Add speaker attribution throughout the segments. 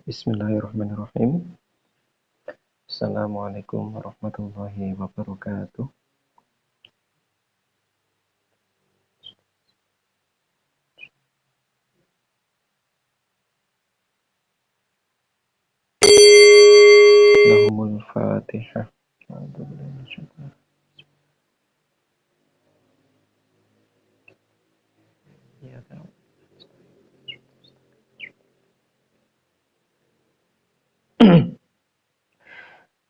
Speaker 1: Bismillahirrahmanirrahim. Assalamualaikum warahmatullahi wabarakatuh. Lahumul Fatihah.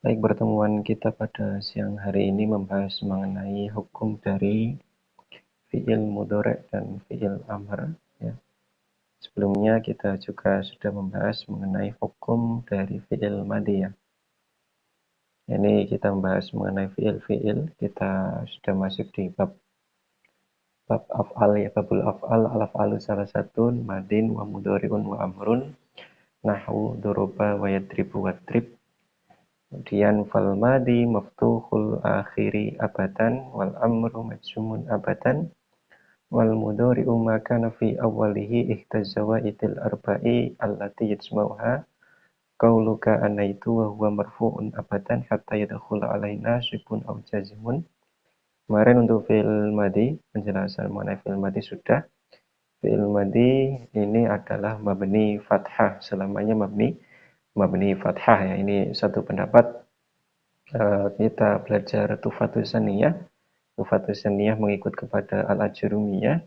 Speaker 1: Baik, pertemuan kita pada siang hari ini membahas mengenai hukum dari fi'il mudhari' dan fi'il amr. Ya. Sebelumnya kita juga sudah membahas mengenai hukum dari fi'il madhi. Ya. Ini kita membahas mengenai fi'il. Kita sudah masuk di bab af'al ya, babul af'al, al-af'alu salah satu madin wa mudhari'un wa amrun, nahwu doroba wa yadribu wadrib. Kemudian fal madi maftuhul akhiri abadan wal amru majzumun abadan wal mudhari'u ma kana fi awwalihi ihtazawaidil arba'i allati yajma'uha qauluka anaitu wa huwa marfu'un abadan hatta yadkhula alaina nasibun aw jazimun. Kemarin untuk fi'il madi, penjelasan mengenai fi'il madi sudah. Fi'il madi ini adalah mabni fathah, selamanya mabni fathah ya. Ini satu pendapat. Kita belajar Tufatus Saniyah. Tufatus Saniyah mengikut kepada Al-Ajurumiyah.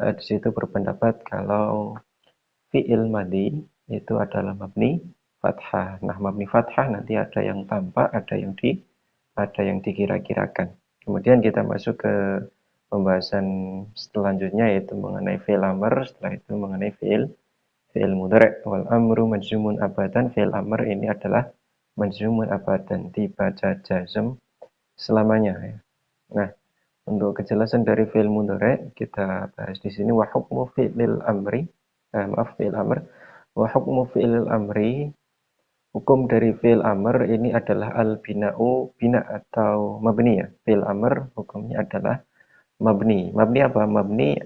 Speaker 1: Di situ berpendapat kalau fi'il madi itu adalah mabni fathah. Nah, mabni fathah nanti ada yang tampak, ada yang dikira-kirakan. Kemudian kita masuk ke pembahasan selanjutnya yaitu mengenai fi'il amr, setelah itu mengenai fi'il mudhari'. Wal amru majzumun abadan. Fi'il amr ini adalah majzumun abadan, dibaca jazm selamanya ya. Nah, untuk kejelasan dari fi'il mudhari' kita bahas di sini wa hukmu fi'il amri. Fi'il amr. Wa hukmu fi'il amri. Hukum dari fi'il amr ini adalah al-bina'u, bina atau mabni ya. Fi'il amr hukumnya adalah mabni. Mabni apa? Mabni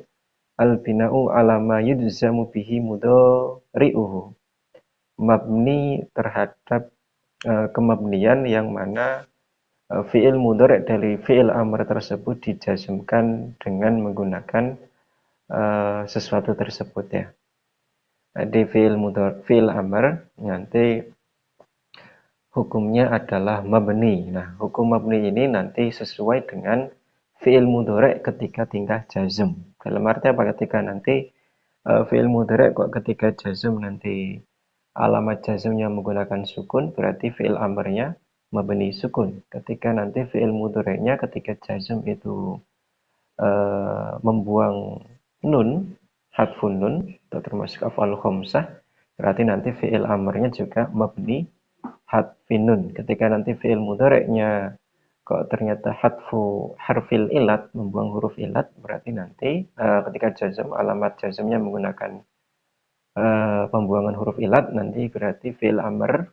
Speaker 1: al-bina'u ala ma yujzamu bihi mudhari'uhu. Mabni terhadap kemabnian yang mana fi'il mudhari' dari fi'il amr tersebut dijazmkan dengan menggunakan sesuatu tersebut ya. Di fi'il amr nanti hukumnya adalah mabni. Nah, hukum mabni ini nanti sesuai dengan fi'il mudhari' ketika tingkah jazm. Dalam arti apa? Ketika nanti fi'il mudhari' kok ketika jazm nanti alamat jazmnya menggunakan sukun, berarti fi'il amrnya mabni sukun. Ketika nanti fi'il mudhari'nya ketika jazm itu membuang nun, hadfun nun, atau termasuk af'al khamsah, berarti nanti fi'il amrnya juga mabni hadfin nun. Ketika nanti fi'il mudhari'nya kok ternyata hadfu harfil ilat, membuang huruf ilat, berarti nanti ketika jazm, alamat jazmnya menggunakan pembuangan huruf ilat, nanti berarti fi'il amr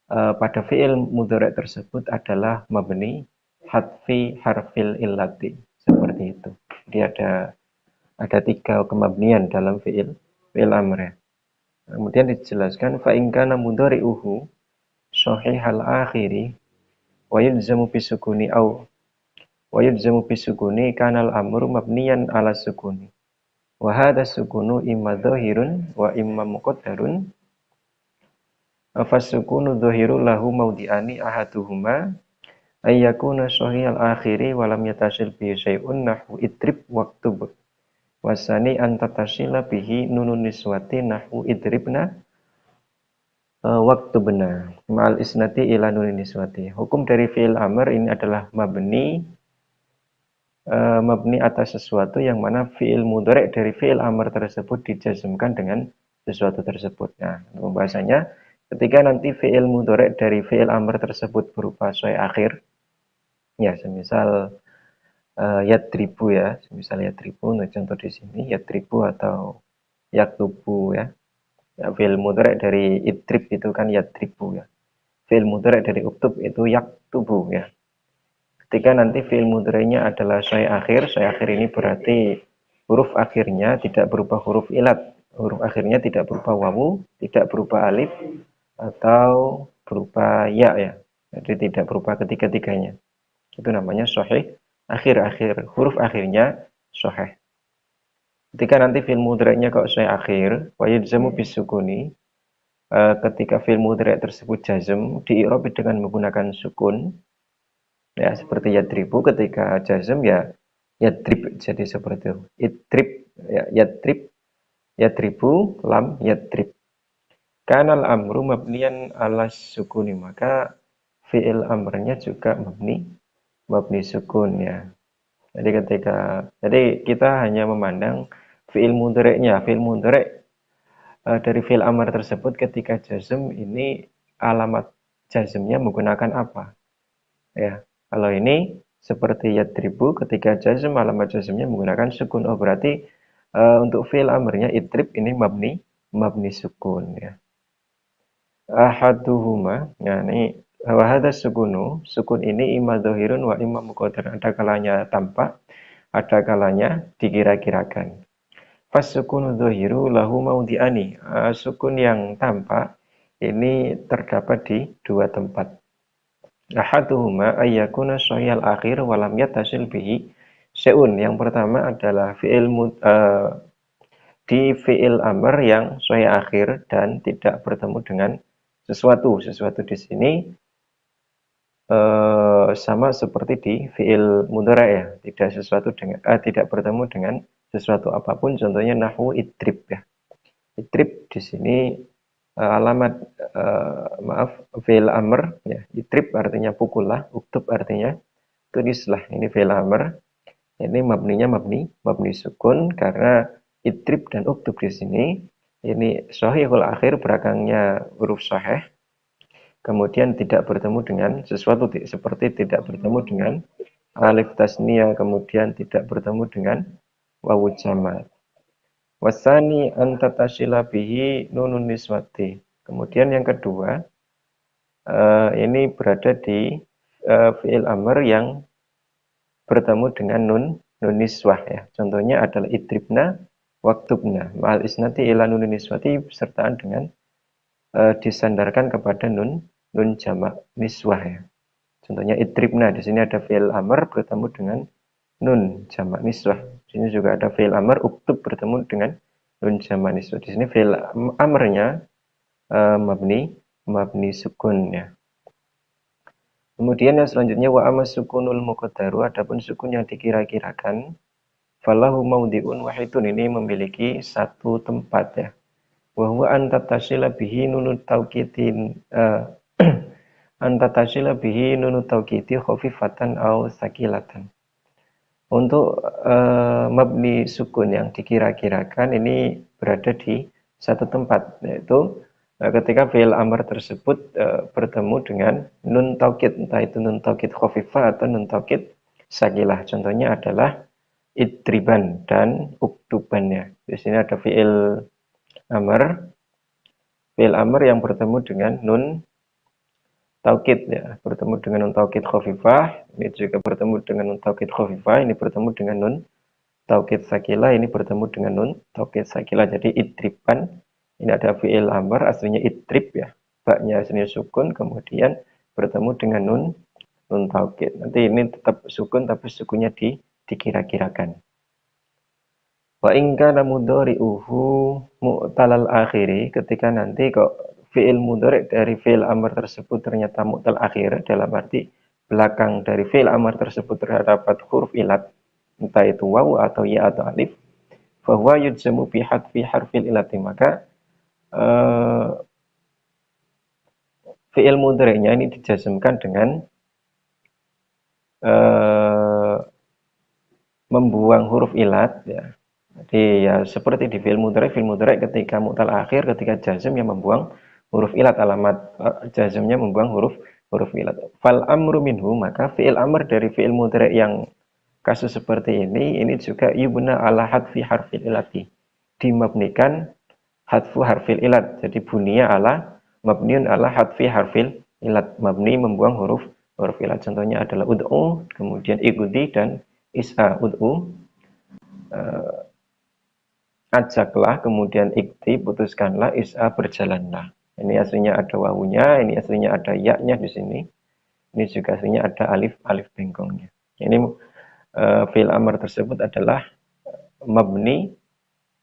Speaker 1: pada fi'il mudhari' tersebut adalah mabni hadfi harfil illati. Seperti itu. Jadi ada tiga kemabnian dalam fi'il amr ya. Kemudian dijelaskan fa in kana mudhari'uhu sahihal akhiri wa yulzamu bisukuni au wa yulzamu bisukuni kanal amru mabniyan ala sukuni. Wa hadha sukunu imma dhahirun wa imma muqaddarun. Fasukunu dhahiru lahu mawdi'ani ahaduhuma ayyakuna sahihal akhiri wa lam yatasil bi syai'un nahwu idrib waktub. Wasani antatasila bihi nunun niswati nahwu idribna waktubna ma'al isnati ila nunin niswati. Hukum dari fi'il amr ini adalah mabni atas sesuatu yang mana fi'il mudhari' dari fi'il amr tersebut dijazmkan dengan sesuatu tersebut. Nah, untuk pembahasannya, ketika nanti fi'il mudhari' dari fi'il amr tersebut berupa shay akhir, ya semisal yadribu ya, semisal yadribu, untuk contoh di sini yadribu atau yaktubu ya. Fi'il mudhari' dari idrib itu kan yadribu ya. Fi'il mudhari' dari uktub itu yaktubu ya. Ketika nanti fi'il mudhari'nya adalah shay akhir ini berarti huruf akhirnya tidak berupa huruf ilat. huruf akhirnya tidak berupa wawu, tidak berupa alif, atau berupa ya. Jadi tidak berupa ketiga-tiganya. Itu namanya sahih. Akhir-akhir huruf akhirnya sahih. Ketika nanti fi'il mudhari'nya kok sahih akhir, wa yajzamu bisukuni, ketika fi'il mudhari' tersebut jazm, diirobi dengan menggunakan sukun, ya seperti yadribu ketika jazm ya yadrib, jadi seperti itu. Idrib, ya, yadribu, lam, yadrib. Kanal amru mabnian ala sukuni, maka fi'il amrnya juga mabni sukun ya. Jadi kita hanya memandang fi'il mudhari'nya. Fi'il mudhari' dari fi'il amr tersebut ketika jazm ini alamat jazmnya menggunakan apa? Ya. Kalau ini seperti yadribu ketika jazm alamat jazmnya menggunakan sukun. Oh berarti untuk fi'il amrnya idrib ini mabni sukun ya. Ahaduhuma, yani wa hadha sukunu, sukun ini imma dhahirun wa imma muqaddar. Ada kalanya tampak, ada kalanya dikira-kirakan. Fasukunu dhahiru lahu maudhi'ani. Sukun yang tampak ini terdapat di dua tempat. Ahaduhuma ayyakuna sahihal akhir wa lam yattasil bihi syai'un. Yang pertama adalah di fi'il amr yang sahih akhir dan tidak bertemu dengan sesuatu. Sesuatu di sini sama seperti di fi'il mudhari' ya, tidak bertemu dengan sesuatu apapun. Contohnya nahwu idrib ya. Idrib di sini alamat fi'il amr ya. Idrib artinya pukullah, uktub artinya tulislah. Ini fi'il amr. Ini mabninya mabni sukun karena idrib dan uktub di sini ini sahihul akhir, belakangnya huruf sahih. Kemudian tidak bertemu dengan sesuatu seperti tidak bertemu dengan alif tasniyah, kemudian tidak bertemu dengan wawu jamak. Wasani antatasila bihi nunun niswati. Kemudian yang kedua, ini berada di fi'il amr yang bertemu dengan nun niswah ya. Contohnya adalah idribna waktubna ma'al isnati ila nun niswati, bersertaan dengan disandarkan kepada nun jamak niswah ya. Contohnya idribna, di sini ada fi'il amr bertemu dengan nun jamak niswah. Di sini juga ada fi'il amr uktub bertemu dengan nun jamak niswah. Di sini fi'il amrnya mabni sukun ya. Kemudian yang selanjutnya wa amma sukunul muqaddaru, adapun sukun yang dikira-kirakan, falahu maudhi'un wahidun, ini memiliki satu tempat ya. Wa huwa antatasila bihi nunut tauqitin antatasila bihi nunut tauqiti khafifatan aw sakilatan. Untuk mabni sukun yang dikira-kirakan ini berada di satu tempat, yaitu ketika fi'il amr tersebut bertemu dengan nun taukid, entah itu nun taukid khafifah atau nun taukid sakilah. Contohnya adalah idriban dan uktubannya. Di sini ada fi'il amr yang bertemu dengan nun taukid ya, bertemu dengan nun taukid khafifah, ini juga bertemu dengan nun taukid khafifah, ini bertemu dengan nun taukid sakila, ini bertemu dengan nun taukid sakila. Jadi idriban, ini ada fi'il amr aslinya idrib ya, baknya aslinya sukun, kemudian bertemu dengan nun taukid. Nanti ini tetap sukun tapi sukunnya dikira-kirakan. Wa in kana mudhari'uhu mu'talal akhiri, ketika nanti kok fi'il mudhari' dari fi'il amr tersebut ternyata mu'tal akhir, dalam arti belakang dari fi'il amr tersebut terdapat huruf ilat, entah itu wawu atau ya atau alif, fahuwa yujzamu bi hadfi harfil ilati, maka fi'il mudhari'nya ini dijazmkan dengan membuang huruf ilat ya. Jadi ya seperti di fi'il mudhari' ketika mu'tal akhir, ketika jazm yang membuang huruf ilat, alamat jazmnya membuang huruf ilat. Fal amru minhu, maka fi'il amr dari fi'il mudhari' yang kasus seperti ini juga yubna ala hadfi harfil ilati, dimabnikan hadfu harfil ilat. Jadi bunia ala mabniun ala hadfi harfil ilat, mabni membuang huruf ilat. Contohnya adalah ud'u, kemudian igudi dan is'a. Ud'u ajaklah, kemudian ikti, putuskanlah, is'a, berjalanlah. Ini aslinya ada wawunya, ini aslinya ada ya-nya di sini. Ini juga aslinya ada alif, alif bengkongnya. Ini fi'il amr tersebut adalah mabni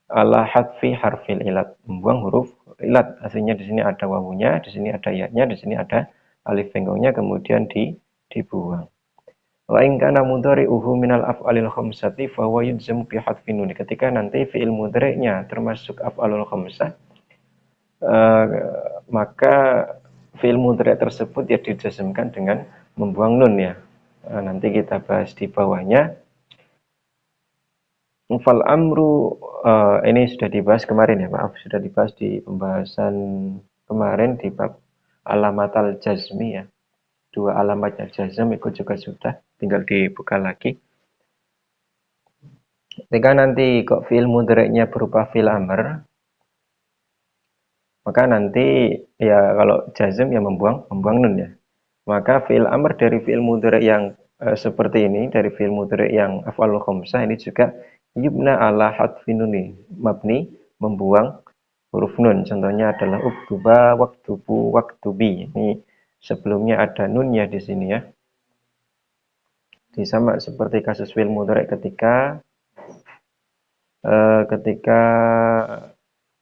Speaker 1: ala hadfi harfil ilat, membuang huruf ilat. Aslinya di sini ada wawunya, di sini ada ya-nya, di sini ada alif bengkongnya, kemudian dibuang. Wa in kana mudhari'uhu minal af'alil khamsati fa huwa yujzamu bi hadfin nun. Ketika nanti fi'il mudhari'nya termasuk af'alul khamsah, maka fi'il mudhari' tersebut ya dijazmkan dengan membuang nun ya. Nanti kita bahas di bawahnya. Fal amru ini sudah dibahas kemarin ya, maaf, sudah dibahas di pembahasan kemarin di bab alamatal jazmi ya. Dua alamatnya jazm itu juga sudah, tinggal dibuka lagi. Ketika nanti kok fi'il mudhari'nya berupa fi'il amr, maka nanti ya kalau jazm ya membuang nun ya. Maka fi'il amr dari fi'il mudhari' yang seperti ini, dari fi'il mudhari' yang af'alul khamsah ini juga yubna ala hadfin nuni, mabni membuang huruf nun. Contohnya adalah uktuba, waktubu, waktubi. Ini sebelumnya ada nunnya di sini ya. Jadi sama seperti kasus fi'il mudhari' ketika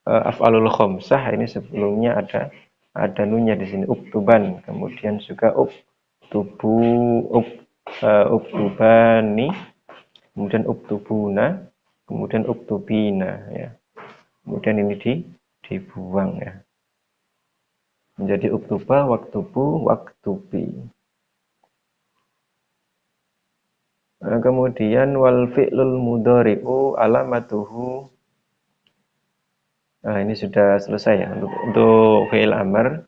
Speaker 1: af'alul khamsah ini sebelumnya ada nunnya di sini uktuban, kemudian juga uktubu, uktubani, kemudian uktubuna, kemudian uktubina ya. Kemudian ini dibuang ya. Menjadi uktuba, waktubu, waktubi. Kemudian wal fi'lul mudhari'u alamatuhu. Nah, ini sudah selesai ya untuk fi'il amr.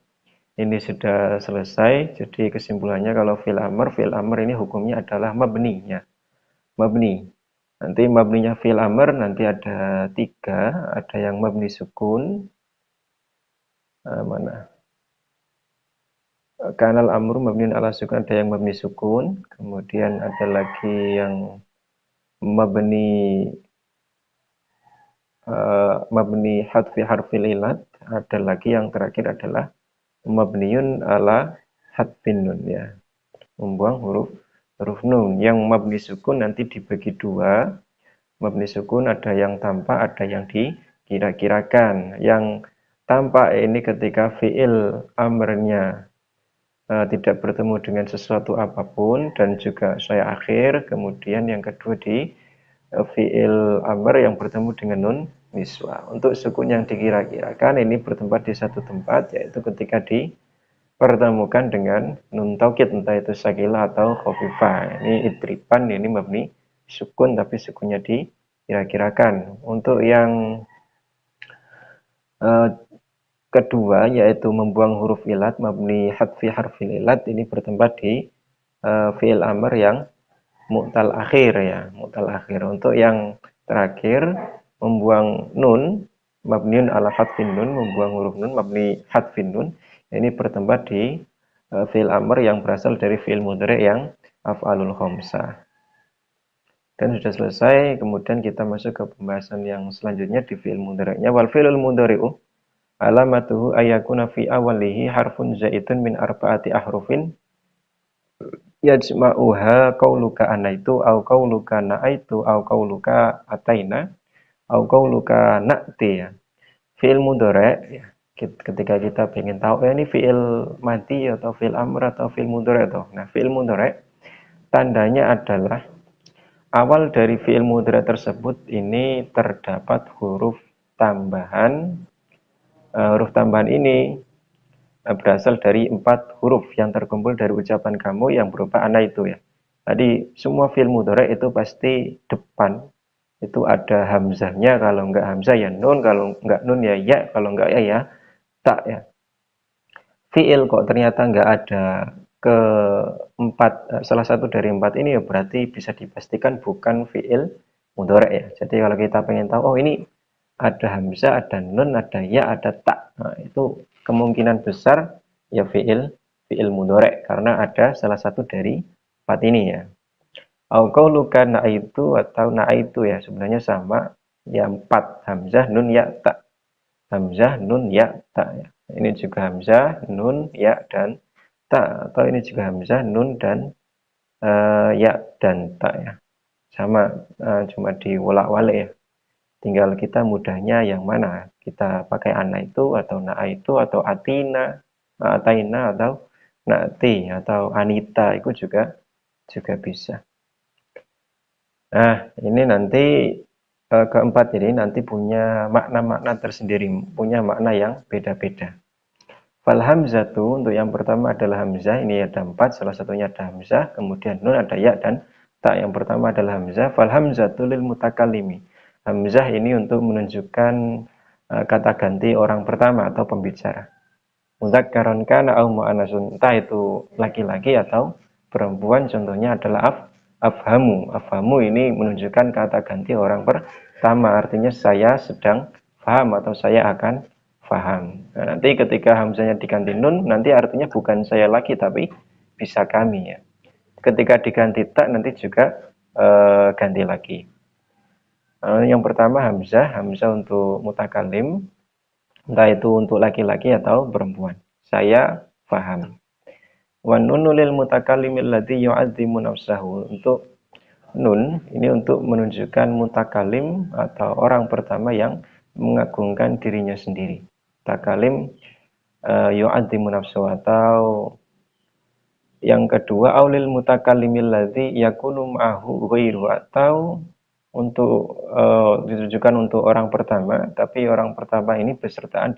Speaker 1: Ini sudah selesai. Jadi kesimpulannya kalau fi'il amr ini hukumnya adalah mabni ya. Mabni. Nanti mabninya fi'il amr nanti ada 3, ada yang mabni sukun. Mana? Kanal amru mabniun ala sukun, ada yang mabni sukun. Kemudian ada lagi yang mabni hadfi harfil ilat, ada lagi yang terakhir adalah mabniun ala hadfin nun ya, membuang huruf nun. Yang mabni sukun nanti dibagi 2. Mabni sukun ada yang tampak, ada yang dikira-kirakan. Yang tampak ini ketika fi'il amrnya tidak bertemu dengan sesuatu apapun dan juga saya akhir. Kemudian yang kedua di fi'il amr yang bertemu dengan nun niswa. Untuk sukun yang dikira-kirakan ini bertempat di satu tempat, yaitu ketika dipertemukan dengan nun taukid, entah itu sakila atau khafifah. Ini idriban, ini mabni sukun tapi sukunnya dikira-kirakan. Untuk yang kedua yaitu membuang huruf ilat, mabni hadfi harfil ilat, ini bertempat di fi'il amr yang mu'tal akhir ya, mu'tal akhir. Untuk yang terakhir membuang nun, mabniun ala hadfin nun, membuang huruf nun, mabni hadfin nun, ini bertempat di fi'il amr yang berasal dari fi'il mudhari' yang af'alul khamsah. Dan sudah selesai, kemudian kita masuk ke pembahasan yang selanjutnya di fi'il mudhari'nya. Wal fi'lul mudhari'u alamatuhu ayakuna fi awalihi harfun zaitun min arba'ati ahrufin yajma'uha qauluka anaitu au qauluka na'aitu au qauluka ataina au qauluka na'ti ya. Fi'il mudhari' ya. Ketika kita ingin tahu ini fi'il madi atau fi'il amr atau fi'il mudhari' atau. Nah, fi'il mudhari' tandanya adalah awal dari fi'il mudhari' tersebut ini terdapat huruf tambahan. Huruf tambahan ini berasal dari 4 huruf yang terkumpul dari ucapan kamu yang berupa ana itu ya. Tadi semua fi'il mudhari' itu pasti depan itu ada hamzahnya, kalau enggak hamzah ya nun, kalau enggak nun ya, kalau enggak ya tak ya. Fi'il kok ternyata enggak ada salah satu dari 4 ini ya berarti bisa dipastikan bukan fi'il mudhari' ya. Jadi kalau kita pengen tahu, oh ini ada hamzah, ada nun, ada ya, ada tak. Nah, itu kemungkinan besar ya fi'il mudhari' karena ada salah satu dari 4 ini ya. Au qauluka na'aitu atau na'aitu ya sebenarnya sama. Ya 4 hamzah nun ya ta. Hamzah nun ya ta ya. Ini juga hamzah nun ya dan ta, atau ini juga hamzah nun dan ya dan ta ya. Sama, cuma diwolak-walik ya. Tinggal kita mudahnya yang mana. Kita pakai ana itu atau na itu atau atina, ataina atau nati atau anita itu juga bisa. Nah, ini nanti keempat ini nanti punya makna-makna tersendiri, punya makna yang beda-beda. Fal hamzatu untuk yang pertama adalah hamzah, ini ada 4, salah satunya ada hamzah, kemudian nun ada ya dan ta. Yang pertama adalah hamzah. Fal hamzatu lil mutakallimi. Hamzah ini untuk menunjukkan kata ganti orang pertama atau pembicara. Mudzakkaron kana au mu'annasun, entah itu laki-laki atau perempuan, contohnya adalah afhamu. Afhamu ini menunjukkan kata ganti orang pertama, artinya saya sedang paham atau saya akan paham. Nah, nanti ketika hamzahnya diganti nun, nanti artinya bukan saya lagi tapi bisa kami ya. Ketika diganti tak nanti juga ganti lagi. Yang pertama hamzah untuk mutakalim, entah itu untuk laki-laki atau perempuan. Saya paham. Wa nunu lil mutakallimil ladzi yu'azzimu nafsahu. Untuk nun ini untuk menunjukkan mutakalim atau orang pertama yang mengagungkan dirinya sendiri. Mutakalim yu'azzimu nafsahu, atau yang kedua aulil mutakallimil ladzi yakunu ma'ahu ghairu, atau untuk ditujukan untuk orang pertama, tapi orang pertama ini bersertaan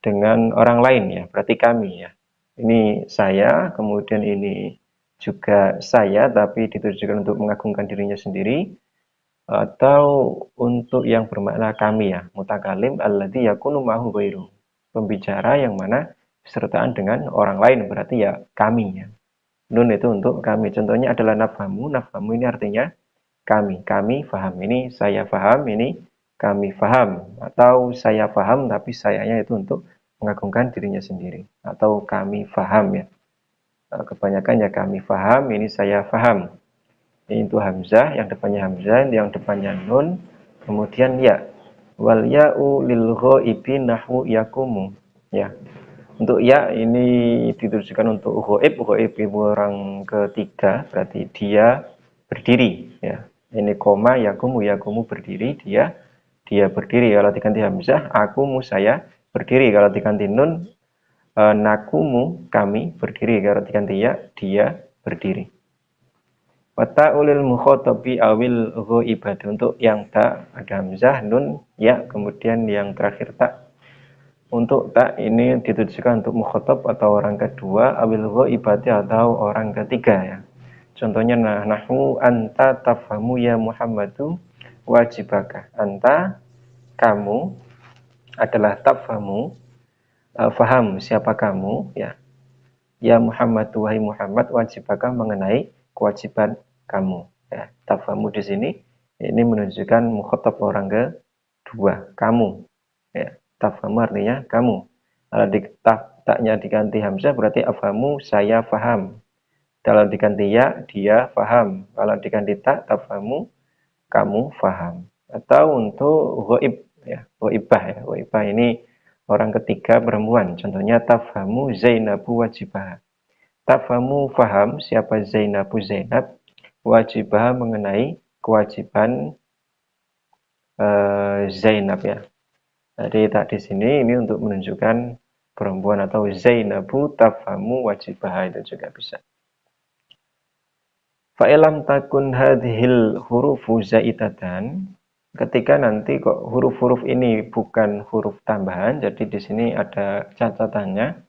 Speaker 1: dengan orang lain ya, berarti kami ya. Ini saya, kemudian ini juga saya, tapi ditujukan untuk mengagungkan dirinya sendiri, atau untuk yang bermakna kami ya, mutakalim alladzi yakunu ma'ahu ghairu, pembicara yang mana bersertaan dengan orang lain, berarti ya kami ya. Nun itu untuk kami. Contohnya adalah nafhamu. Nafhamu ini artinya kami. Kami faham. Ini saya faham, ini kami faham. Atau saya faham, tapi sayanya itu untuk mengagungkan dirinya sendiri. Atau kami faham ya. Kebanyakan ya kami faham, ini saya faham. Ini itu hamzah, yang depannya hamzah, yang depannya nun. Kemudian ya. Wal ya'u lil ghaibi nahwu yakumu. Ya. Untuk ya ini ditujukan untuk ghaib. Ghaib itu orang ketiga, berarti dia berdiri ya. Ini koma yakumu, yakumu berdiri, dia berdiri. Kalau diganti hamzah, akumu saya berdiri. Kalau diganti nun, nakumu kami berdiri. Kalau diganti ya, dia berdiri. Wata ulil mukhotobi awil ghaibati. Untuk yang tak ada hamzah, nun, ya, kemudian yang terakhir tak. Untuk tak ini ditujukan untuk mukhotob atau orang kedua, awil ghaibati atau orang ketiga ya. Contohnya nahnu anta tafhamu ya Muhammadu wajibaka. Anta kamu adalah tafhamu, faham siapa kamu ya. Ya Muhammad, wahai Muhammad, wajibaka mengenai kewajiban kamu ya. Tafhamu di sini ini menunjukkan mukhotob orang kedua, kamu ya. Tafhamu artinya kamu. Kalau taknya diganti hamzah berarti afhamu saya faham. Kalau diganti ya dia faham. Kalau diganti tak tafhamu kamu faham. Atau untuk ghaib ya, ghaibah ya. Ghaibah ini orang ketiga perempuan. Contohnya tafhamu Zainabu wajibah. Tafhamu faham siapa Zainabu Zainab, wajibah mengenai kewajiban Zainab ya. Jadi tak di sini ini untuk menunjukkan perempuan, atau Zainabu tafhamu wajibah, itu juga bisa. Fa'ilam takun hadhil hurufu zaidatan, ketika nanti kok huruf-huruf ini bukan huruf tambahan, jadi di sini ada catatannya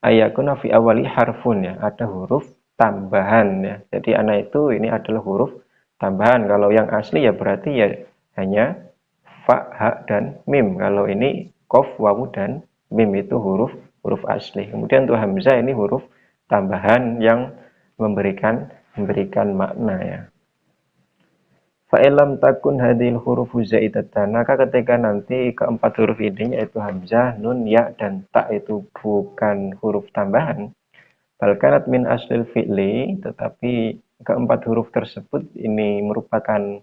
Speaker 1: ayakuna fi awali harfun ya, ada huruf tambahan ya. Jadi anak itu ini adalah huruf tambahan. Kalau yang asli ya berarti ya hanya fa, ha, dan mim. Kalau ini kof, wawu, dan mim itu huruf asli. Kemudian untuk hamzah ini huruf tambahan yang memberikan makna ya. Fa'ilam takun hadil hurufu zaidatan, maka ketika nanti keempat huruf ini yaitu hamzah, nun, ya, dan ta itu bukan huruf tambahan, balkanat min aslil fi'li, tetapi keempat huruf tersebut ini merupakan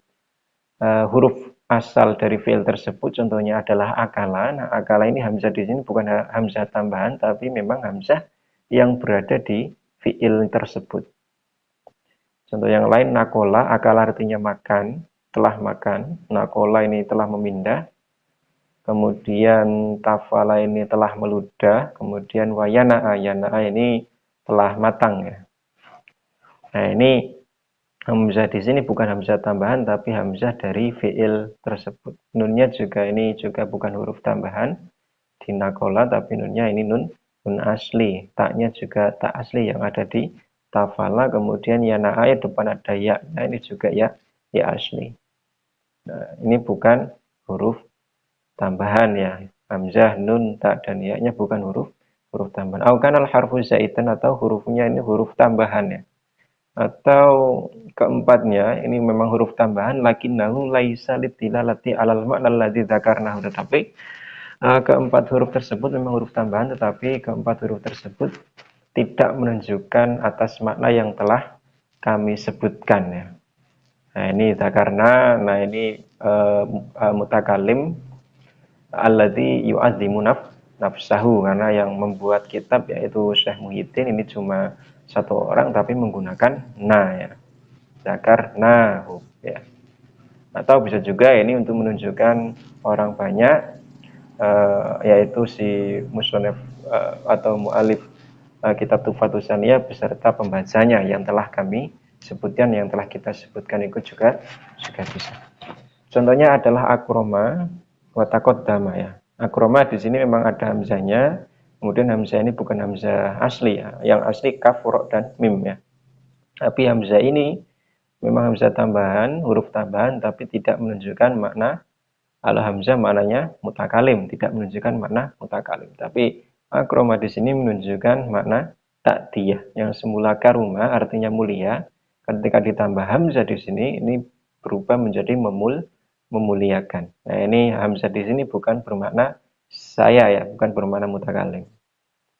Speaker 1: huruf asal dari fiil tersebut contohnya adalah akala. Nah, akala ini hamzah di sini bukan hamzah tambahan tapi memang hamzah yang berada di fiil tersebut. Contoh yang lain nakola, akala artinya makan, telah makan. Nakola ini telah memindah. Kemudian tafala ini telah meludah. Kemudian wayana'a, yana'a ini telah matang ya. Nah, ini hamzah di sini bukan hamzah tambahan tapi hamzah dari fiil tersebut. Nunnya juga ini juga bukan huruf tambahan di nakola tapi nunnya ini nun asli. Taknya juga tak asli yang ada di tafala. Kemudian yana'a depan ada ya. Nah, ini juga ya asli. Nah, ini bukan huruf tambahan ya. Hamzah, nun, tak dan ya-nya bukan huruf tambahan. Au kanal harfu zaidan atau hurufnya ini huruf tambahan ya. Atau keempatnya ini memang huruf tambahan lakinnahu laisa litilalati alal ma'na alladzi dzakarnahu, tetapi keempat huruf tersebut memang huruf tambahan tetapi keempat huruf tersebut tidak menunjukkan atas makna yang telah kami sebutkan ya. Nah, ini dzakarna, nah ini mutakalim alladzi yu'azzimu nafsahu, karena yang membuat kitab yaitu Syekh Muhyiddin ini cuma satu orang tapi menggunakan na ya. Zakarnahu ya. Atau bisa juga ini untuk menunjukkan orang banyak yaitu si musonef atau mu'alif kitab Tuhfatus Tsaniyah beserta pembacanya yang telah kami sebutkan, yang telah kita sebutkan itu juga bisa. Contohnya adalah akroma wa taqaddama ya. Akroma di sini memang ada hamzahnya. Kemudian hamzah ini bukan hamzah asli ya. Yang asli kaf, ro, dan mim ya. Tapi hamzah ini memang hamzah tambahan, huruf tambahan tapi tidak menunjukkan makna al-hamzah, maknanya mutakalim, tidak menunjukkan makna mutakalim. Tapi akroma di sini menunjukkan makna takdiyah yang semula karuma artinya mulia. Ketika ditambah hamzah di sini ini berubah menjadi memuliakan. Nah, ini hamzah di sini bukan bermakna saya ya, bukan bermakna mutakalim.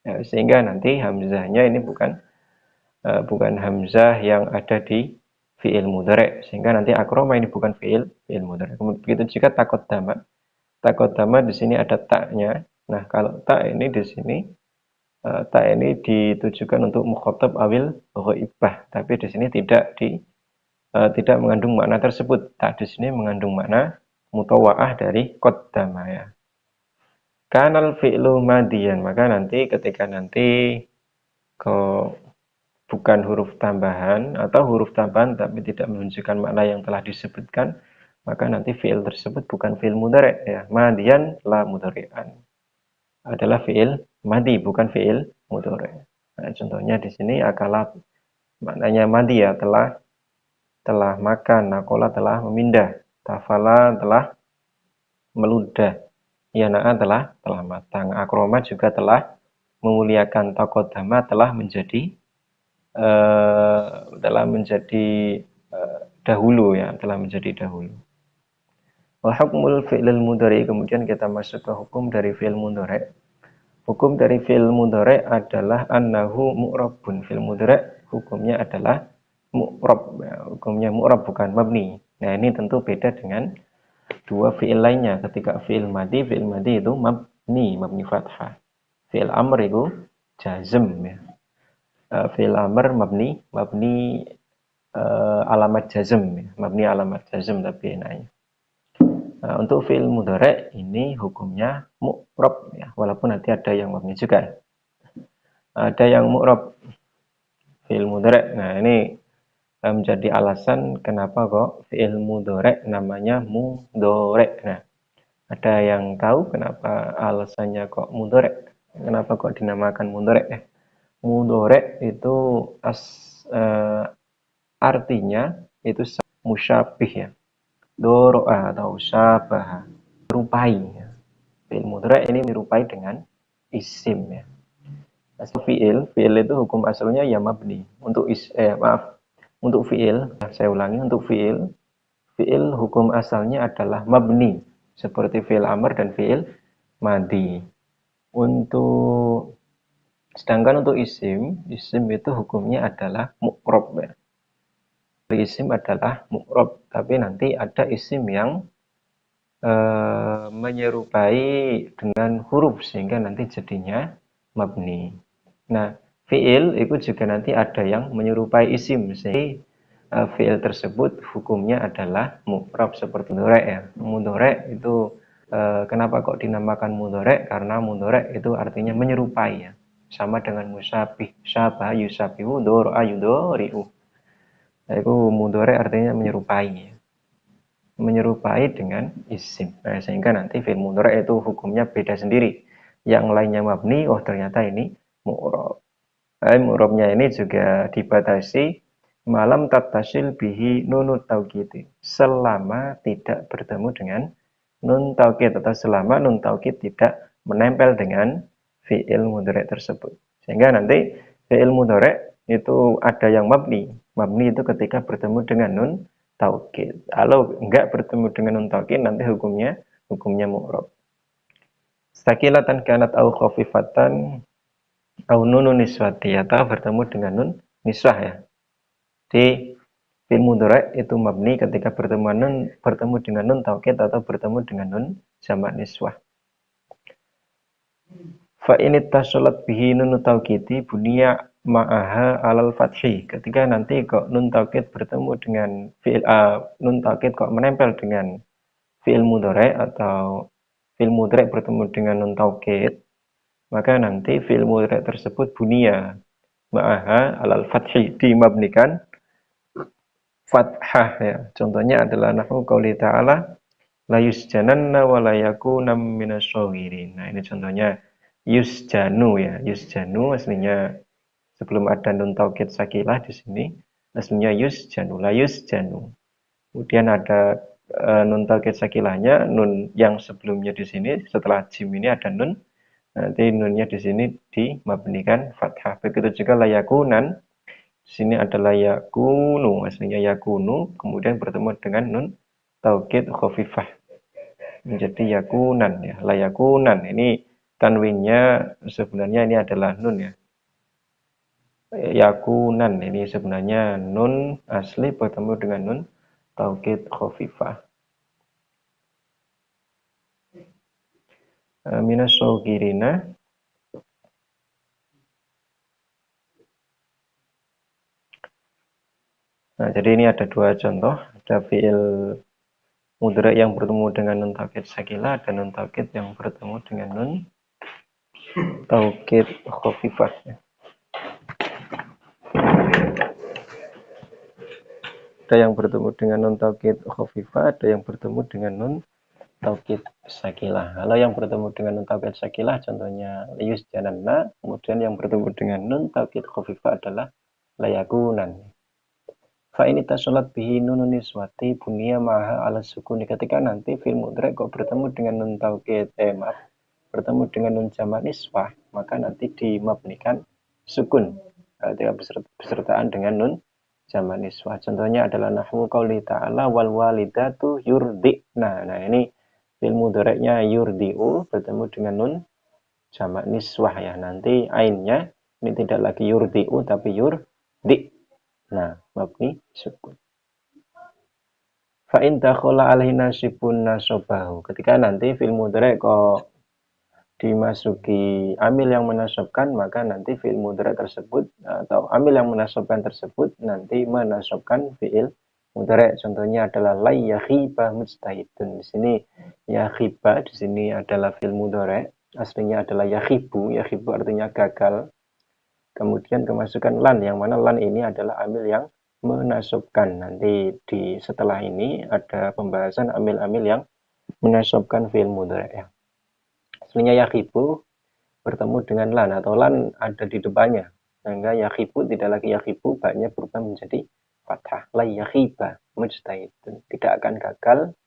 Speaker 1: Ya, sehingga nanti hamzahnya ini bukan hamzah yang ada di fi'il mudhari, sehingga nanti akroma ini bukan fi'il mudhari. Begitu juga taqaddama. Taqaddama di sini ada taknya. Nah, kalau tak ini di sini tak ini ditujukan untuk mukhatab awil ghaibah, tapi di sini tidak mengandung makna tersebut. Tak di sini mengandung makna mutawa'ah dari qaddama ya. Kanal fi'lu madian, maka nanti ketika nanti ke bukan huruf tambahan atau huruf tambahan tapi tidak menunjukkan makna yang telah disebutkan, maka nanti fi'il tersebut bukan fi'il mudhari ya. Madian la mudhari'an adalah fi'il madi, bukan fi'il mudhari. Nah, contohnya di sini akala maknanya madi ya, telah makan, nakola telah memindah, tafala telah meludah, yana'a telah matang, akroma juga telah memuliakan, taqaddama telah menjadi dahulu ya, telah menjadi dahulu. Wa hukmul fi'lil mudhari, kemudian kita masuk ke hukum dari fi'il mudhari. Hukum dari fi'il mudhari adalah annahu mu'rabun. Fi'il mudhari hukumnya adalah mu'rab ya, hukumnya mu'rab bukan mabni. Nah, ini tentu beda dengan dua fi'il lainnya. Ketika fi'il madi itu mabni fathah. Fi'il amr itu jazm ya. Fi'il amr mabni alamat jazm ya. Mabni alamat jazm tapi enaknya. Nah, untuk fi'il mudhari ini hukumnya mu'rab ya, walaupun nanti ada yang mabni juga. Ada yang mu'rab fi'il mudhari. Nah, ini menjadi alasan kenapa kok fi'il mudhari namanya mudhari. Nah, ada yang tahu kenapa alasannya kok mudhari? Kenapa kok dinamakan mudhari? Mudhari itu artinya itu musyabih ya. Doro'a atau syabaha, merupai ya. Fi'il mudhari ini merupai dengan isim ya. Asal fi'il itu hukum asalnya ya mabni. Untuk fi'il, saya ulangi, untuk fi'il hukum asalnya adalah mabni seperti fi'il amr dan fi'il madi. Sedangkan untuk isim itu hukumnya adalah mu'rab ya. Isim adalah mu'rab, tapi nanti ada isim yang menyerupai dengan huruf sehingga nanti jadinya mabni. Nah, fiil itu juga nanti ada yang menyerupai isim sehingga fiil tersebut hukumnya adalah mu'rab seperti mudhari ya. Mudhari itu kenapa kok dinamakan mudhari? Karena mudhari itu artinya menyerupai ya. Sama dengan musyabih, syabah yusabihu dora yudhari'u. Nah, itu mudhari artinya menyerupai ya. Menyerupai dengan isim. Nah, sehingga nanti fi'il mudhari itu hukumnya beda sendiri. Yang lainnya mabni, oh ternyata ini mu'rab. Mu'rabnya ini juga dibatasi malam tattasil bihi nunut taukid. Selama tidak bertemu dengan nun taukid atau selama nun taukid tidak menempel dengan fi'il mudhari tersebut. Sehingga nanti fi'il mudhari itu ada yang mabni. Mabni itu ketika bertemu dengan nun taukid. Kalau enggak bertemu dengan nun taukid nanti hukumnya mu'rab. Sakilatan kanat au khafifatan au nunun niswati atau bertemu dengan nun niswah ya. Di fi'il mudhari itu mabni ketika bertemu dengan nun taukid atau bertemu dengan nun jamak niswah. Fa ini tasolat bihi nun taukidi bunia ma'aha alal fathi. Ketika nanti kok nun taukid bertemu dengan fi'il nun taukid kok menempel dengan fi'il mudhari atau fi'il mudhari bertemu dengan nun taukid, maka nanti fi'il mudhari tersebut bunia ma'aha alal fathi dimabnikan fathah ya. Contohnya adalah nahwu qauli ta'ala la yusjananna wa la yakuna minasyawirin. Nah, ini contohnya yusjanu ya. Yusjanu aslinya sebelum ada nun taukid sakilah di sini aslinya yusjanu, la yusjanu. Kemudian ada nun taukid sakilahnya, nun yang sebelumnya di sini setelah jim ini ada nun. Nanti nunnya di sini dimabnikan fathah. Begitu juga layakunan. Di sini adalah yakunu, aslinya yakunu, kemudian bertemu dengan nun taukid khafifah menjadi yakunan ya, layakunan. Ini tanwinnya sebenarnya ini adalah nun ya. Yakunan ini sebenarnya nun asli bertemu dengan nun taukid khafifah. Minas syawkirina. Nah, jadi ini ada dua contoh, ada fi'il mudhari yang bertemu dengan nun taukid sakilah dan nun taukid yang bertemu dengan nun taukid khafifah. Ada yang bertemu dengan nun taukid khafifah, ada yang bertemu dengan nun taukid sakilah. Kalau yang bertemu dengan nun taukid sakilah contohnya yusjananna, kemudian yang bertemu dengan nun taukid khafifah adalah layakunan. Fa ini tasolat bihi nunun niswati bunia maha ala sukuni. Ketika nanti fi'il mudhari kok bertemu dengan nun taukid bertemu dengan nun jamak niswah, maka nanti dimabnikan sukun ketika besertaan dengan nun jamak niswah. Contohnya adalah nahwu qauli ta'ala wal walidatu yurdi'na. Nah, ini fi'il mudhari'nya yurdi'u bertemu dengan nun jamak niswah ya. Nanti ainnya ini tidak lagi yurdi'u tapi yurdi'. Nah, mabni sukun. Fa in dakhala alaihi nasibun nasabahu. Ketika nanti fi'il mudhari kok dimasuki amil yang menasabkan, maka nanti fi'il mudhari tersebut atau amil yang menasabkan tersebut nanti menasabkan fi'il mudhari. Contohnya adalah la yakhiba mujtahidun. Di sini yakhiba di sini adalah fi'il mudhari, aslinya adalah yakhibu. Yakhibu artinya gagal. Kemudian kemasukan lan, yang mana lan ini adalah amil yang menasabkan. Nanti di setelah ini ada pembahasan amil-amil yang menasabkan fi'il mudhari ya. Aslinya yakhibu bertemu dengan lan atau lan ada di depannya. Sehingga yakhibu tidak lagi yakhibu, baknya berubah menjadi fathah. La yakhiba mujtahidun. Tidak akan gagal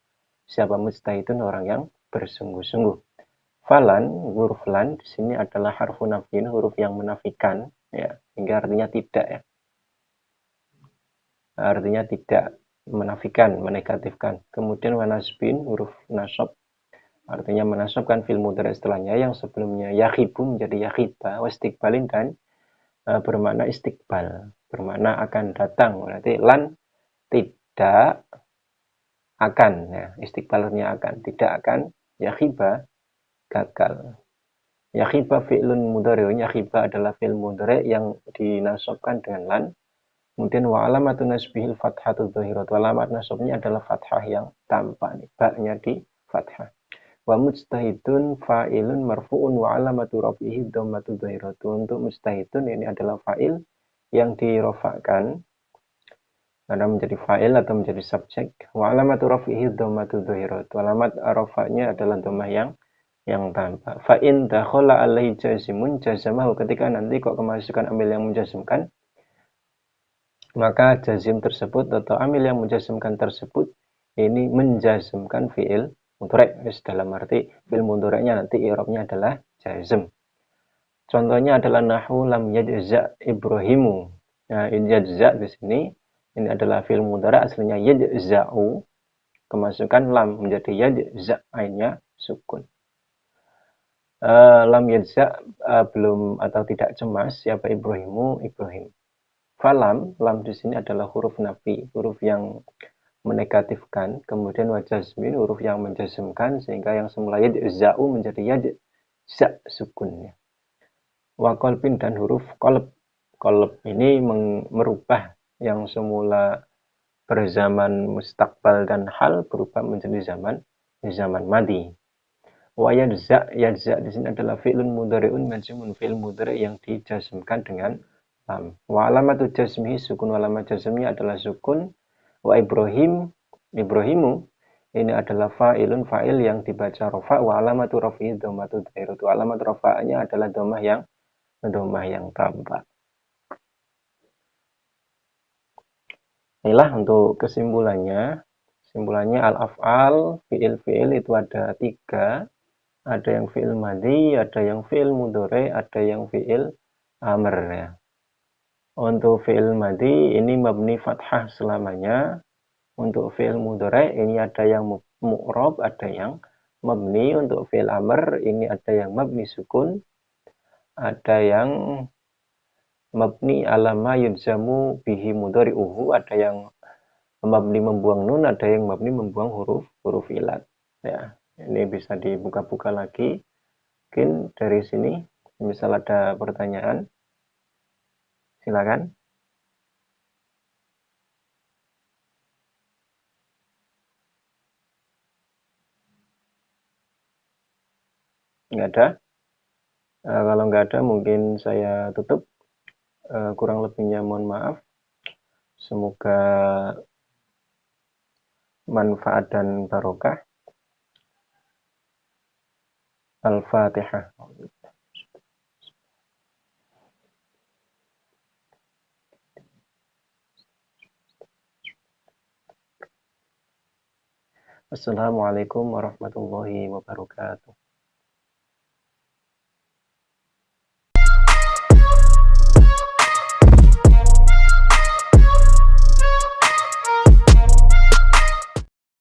Speaker 1: siapa mujtahidun orang yang bersungguh-sungguh. Falan, huruf lan di sini adalah harfu nafyin, huruf yang menafikan ya, hingga artinya tidak ya. Artinya tidak, menafikan, menegatifkan. Kemudian wanasbin, huruf nasab artinya menasabkan fi'il mudhari setelahnya yang sebelumnya yakhibu menjadi yakhiba, wastikbalin dan bermakna istiqbal, bermakna akan datang. Berarti lan tidak akan, ya, istiqbalnya akan, tidak akan, ya khiba, gagal. Ya khiba fi'lun mudhari', ya khiba adalah fi'il mudhari' yang dinasabkan dengan lan. Kemudian wa alamatu nasbihil fathatu dhahiratu. Alamat nasabnya adalah fathah yang tampak, ba-nya di fathah. Wa mujtahidun fa'ilun marfu'un wa alamatu raf'ihi dhammatu dhahiratu. Untuk mujtahidun ini adalah fa'il yang dirofakkan karena menjadi fa'il atau menjadi subjek. Wa alamatu raf'ihi dhammatu dhahiratu. Alamat rafa'nya adalah dhammah yang tampak. Fa in dakhala alaihi jazimun jazamahu, ketika nanti kok kemasukan amil yang menjazmkan, maka jazim tersebut atau amil yang menjazmkan tersebut ini menjazmkan fi'il mudhari'. Dalam arti fi'il mudhari'nya nanti i'rabnya adalah jazm. Contohnya adalah nahwu lam yajza Ibrahimu. Nah, yajza di sini ini adalah fi'il mudhari' aslinya yajza'u, kemasukan lam menjadi yajza, ainnya sukun. Lam yajza belum atau tidak cemas siapa Ibrahimu, Ibrahim. Falam, lam di sini adalah huruf nafi, huruf yang menegatifkan, kemudian wajazmin, huruf yang menjazmkan, sehingga yang semula yajza'u menjadi yajza, sukunnya. Wa qalbin, dan huruf qalb. Qalb ini merubah yang semula berzaman mustakbal dan hal berubah menjadi zaman madi. Wa yajza, yajza di sini adalah fi'lun mudhari'un majzumun, fi'il mudhari' yang dijazmkan dengan lam. Wa alamatu jazmihi sukun, wa alamat jazmnya adalah sukun. Wa Ibrahim, Ibrahimu ini adalah fa'ilun, fa'il yang dibaca rafa'. Wa alamatu rafi'i dhammatu dhahiratu. Alamat rafa'nya adalah dhammah yang tampak. Inilah untuk kesimpulannya. Kesimpulannya al-af'al, fi'il itu ada 3. Ada yang fi'il madhi, ada yang fi'il mudhari', ada yang fi'il amr, ya. Untuk fi'il madhi ini mabni fathah selamanya. Untuk fi'il mudhari' ini ada yang mu'rab, ada yang mabni. Untuk fi'il amr ini ada yang mabni sukun, ada yang mabni alama yudzamu bihi mudhari'uhu, ada yang mabni membuang nun, ada yang mabni membuang huruf ilat, ya. Ini bisa dibuka-buka lagi. Mungkin dari sini misal ada pertanyaan, silakan. Nggak ada. Kalau nggak ada mungkin saya tutup. Kurang lebihnya mohon maaf. Semoga manfaat dan barokah. Al-Fatihah. Assalamualaikum warahmatullahi wabarakatuh.